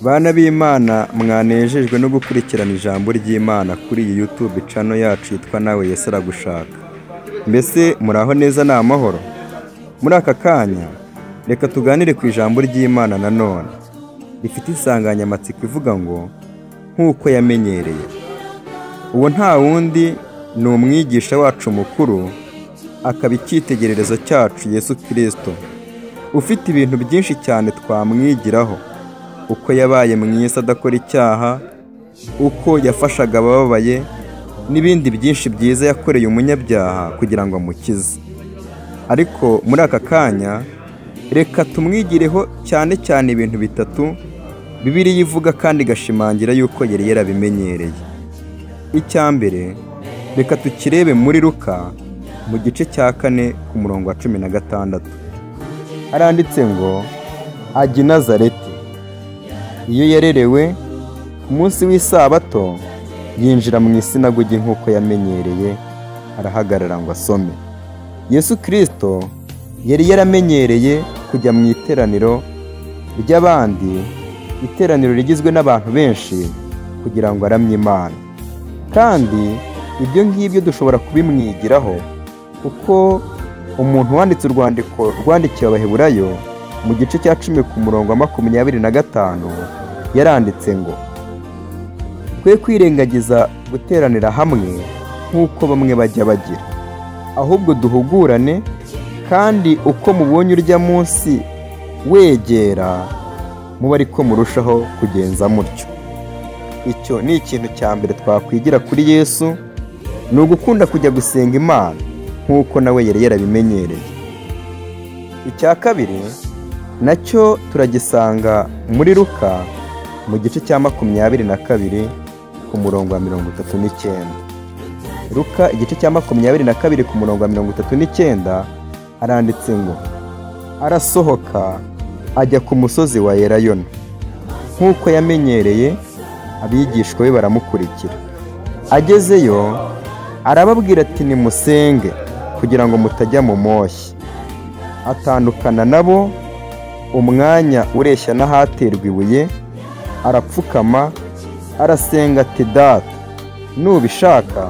Bana b'Imana, mwanejejwe no gukurikirana ijambo ry'Imana kuri iyi YouTube channel yacu yitwa Nawe Yesu Aragushaka. Mbese muraho neza ni amahoro? Muri aka kanya reka tuganire ku ijambo ry'Imana nanone rifite insanganyamatsiko ivuga ngo nk'uko yamenyereye. Uwo nta wundi ni umwigisha wacu mukuru, akaba icyitegererezo cyacu Yesu Kristo, ufite ibintu byinshi cyane twamwigiraho: uko yabaye mu isi adakora icyaha, uko yafashaga abababaye, n'ibindi byinshi byiza yakoreye umunyabyaha kugira ngo amukize. Ariko muri aka kanya reka tumwigireho cyane cyane ibintu bitatu Bibiliya ivuga kandi igashimangira yuko yari yarabimenyereye. Icya mbere, reka tukirebe muri Luka mu gice cya 4 ku murongo wa 16. Haranditse ngo ajya i Nazareti. Iyo yarerewe ku munsi w'isabato, yinjira mu isinagogi nk'uko yamenyereye, arahagarara ngo asome. Yesu Kristo yari yaramenyereye kujya mu iteraniro ry'abandi, iteraniro rigizwe n'abantu benshi, kugira ngo aramye Imana. Kandi ibyo ngibyo dushobora kubimwigiraho, kuko umuntu wanditse urwandiko rwandikiwe Abaheburayo mu gice cya 10 ku murongo wa 25 yaranditse ngo twe kwirengagiza guteranira hamwe nk'uko bamwe bajya bagira, ahubwo duhugurane, kandi uko mubonye urya munsi wegera, muba ariko murushaho kugenza mutyo. Icyo ni ikintu cya mbere twakwigira kuri Yesu, ni ugukunda kujya gusenga Imana nk'uko nawe yari yarabimenyereye. Icya kabiri nacyo turagisanga muri Luka mu gice cya 22 ku murongo wa 39. Luka igice cya 22 ku murongo wa 39 haranditse ngo arasohoka ajya ku musozi wa Elayono. Nk'uko yamenyereye, abigishwa be baramukurikira. Agezeyo arababwira ati nimusenge kugira ngo mutajya mu moshya. Atandukana nabo umwanya ureshya n'ahaterwa ibuye, arapfukama arasenga ati Data, nubishaka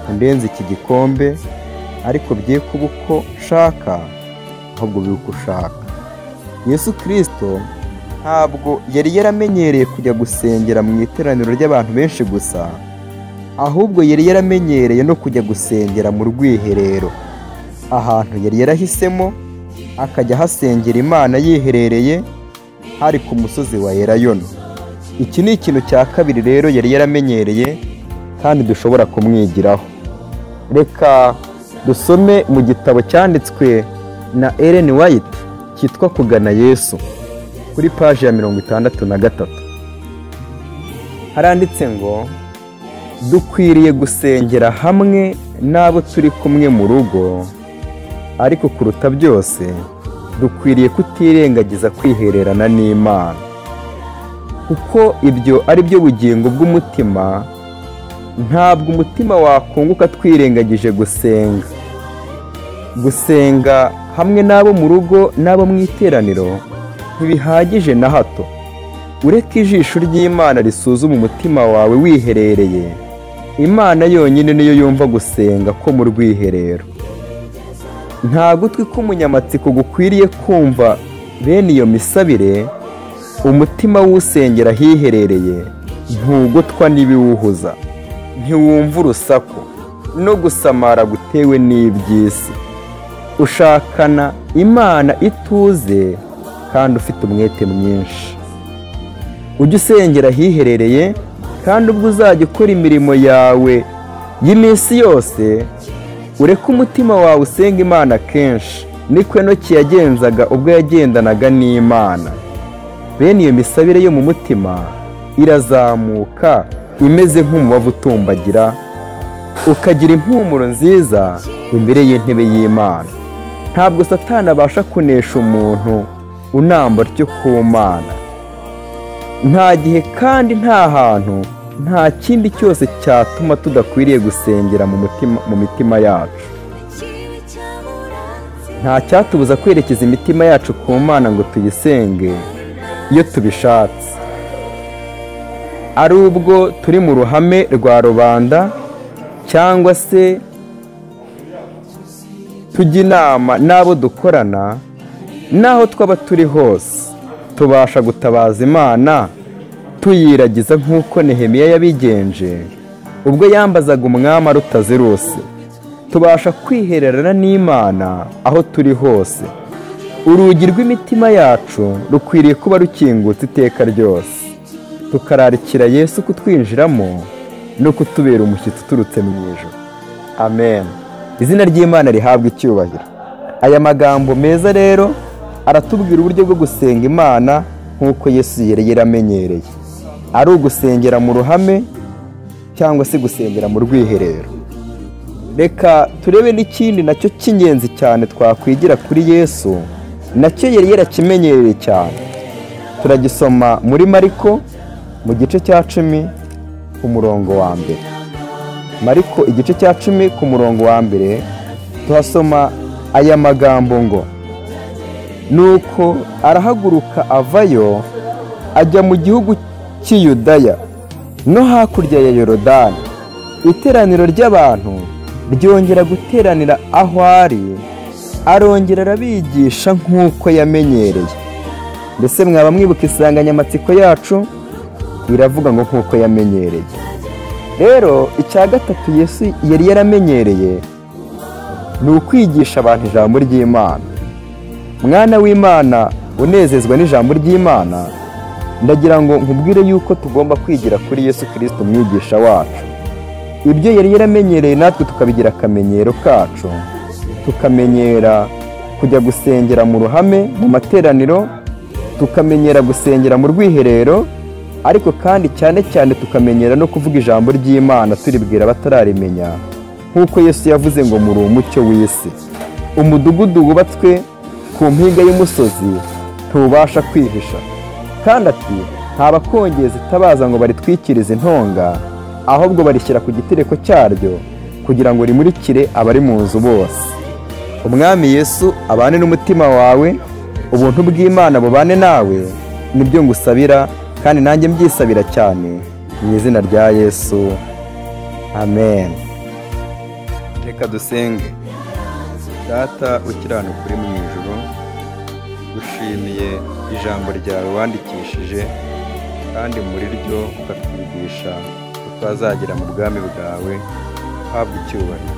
undenze iki gikombe, ariko bye kuba uko nshaka ahubwo bibe uko ushaka. Yesu Kristo ntabwo yari yaramenyereye kujya gusengera mu iteraniro ry'abantu benshi gusa, ahubwo yari yaramenyereye no kujya gusengera mu rwiherero, ahantu yari yarahisemo akajya hasengera Imana yiherereye, hari ku musozi wa Elayono. Iki ni ikintu cya kabiri rero yari yaramenyereye kandi dushobora kumwigiraho. Reka dusome mu gitabo cyanditswe na Ellen White cyitwa Kugana Yesu kuri paji ya 63. Haranditse ngo dukwiriye gusengera hamwe n'abo turi kumwe mu rugo, ariko kuruta byose dukwiriye kutirengagiza kwihererana n'Imana, kuko ibyo ari byo bugingo bw'umutima. Ntabwo umutima wakunguka twirengagije gusenga. Gusenga hamwe n'abo mu rugo n'abo mu iteraniro ntibihagije na hato. Ureka ijisho ry'Imana risuzuma umutima wawe wiherereye, Imana yonyine niyo yumva gusenga ko mu rwiherero. Nta gutwi k'umunyamatsiko gukwiriye kumva bene iyo misabire. Umutima w'usengera hiherereye ntugotwa n'ibiwuhuza, ntiwumva urusaku no gusamara gutewe n'iby'isi. Ushakana Imana ituze kandi ufite umwete mwinshi. Ujye usengera hiherereye, kandi ubwo uzajya ukora imirimo yawe y'iminsi yose, ureke umutima wawe usenga Imana kenshi. Niko Enoki yagenzaga ubwo yagendanaga n'Imana. Bene iyo misabire yo mu mutima irazamuka imeze nk'umubavu utumbagira, ukagira impumuro nziza imbere y'intebe y'Imana. Ntabwo Satani abasha kunesha umuntu unamba ryo ku Mana. Nta gihe kandi nta hantu, nta kindi cyose cyatuma tudakwiriye gusengera mu mitima yacu. nta cyatubuza kwerekeza imitima yacu ku Mana ngo tuyisenge iyo tubishatse, ari ubwo turi mu ruhame rwa rubanda cyangwa se tujya inama n'abo dukorana. Naho twaba turi hose tubasha gutabaza Imana tuyiragiza nk'uko Nehemiya yabigenje ubwo yambazaga umwami Arutaziruse. Tubasha kwihererana n'Imana aho turi hose. Urugi rw'imitima yacu rukwiriye kuba rukingutse iteka ryose, tukararikira Yesu kutwinjiramo no kutubera umushyitsi uturutse mu ijuru. Amen. Izina ry'Imana rihabwa icyubahiro. Aya magambo meza rero aratubwira uburyo bwo gusenga Imana nk'uko Yesu yari yaramenyereye, ari ugusengera mu ruhame cyangwa se gusengera mu rwiherero. Reka turebe n'ikindi nacyo cy'ingenzi cyane twakwigira kuri Yesu, nacyo yari yarakimenyereye cyane. Turagisoma muri Mariko mu gice cya 10 ku murongo wa mbere. Mariko igice cya 10 ku murongo wa mbere tuhasoma aya magambo ngo, nuko arahaguruka avayo ajya mu gihugu cy'i Yudaya no hakurya ya Yorodani. Iteraniro ry'abantu ryongera guteranira aho ari, arongera arabigisha nk'uko yamenyereye. Mbese mwaba mwibuka insanganyamatsiko yacu? Iravuga ngo nk'uko yamenyereye. Rero icya gatatu Yesu yari yaramenyereye ni ukwigisha abantu ijambo ry'Imana. Mwana w'Imana unezezwa n'ijambo ry'Imana, ndagira ngo nkubwire yuko tugomba kwigira kuri Yesu Kristo umwigisha wacu. Ibyo yari yaramenyereye natwe tukabigira akamenyero kacu, tukamenyera kujya gusengera mu ruhame mu materaniro, tukamenyera gusengera mu rwiherero, ariko kandi cyane cyane tukamenyera no kuvuga ijambo ry'Imana turibwira abatararimenya, nk'uko Yesu yavuze ngo muri umucyo w'isi. Umudugudu wubatswe ku mpinga y'umusozi ntubasha kwihisha, kandi ati nta bakongeza itabaza ngo baritwikirize intonga, ahubwo barishyira ku gitereko cyaryo kugira ngo rimurikire abari mu nzu bose. Umwami Yesu abane n'umutima wawe, ubuntu bw'Imana bubane nawe, nibyo ngusabira kandi nanjye mbyisabira cyane mu izina rya Yesu. Amen. Reka dusenge. Data ukiranuka uri mu ijuru, dushimiye ijambo ryawe wandikishije kandi muri ryo ukatwigisha ko twazagera mu bwami bwawe. Habwa icyubahiro.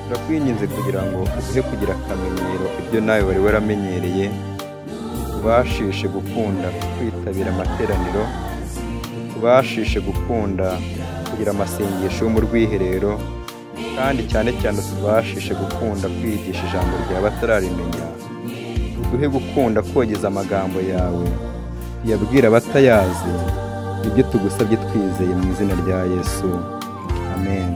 Turakwinginze kugira ngo uze kugira akamenyero ibyo nawe wari waramenyereye, tubashishe gukunda kwitabira amateraniro, tubashishe gukunda kugira amasengesho yo mu rwiherero, kandi cyane cyane tubashishe gukunda kwigisha ijambo ryawe batararimenya. Duhe gukunda kogeza amagambo yawe, tuyabwira abatayazi. Ibyo tugusabye twizeye mu izina rya Yesu. Amen.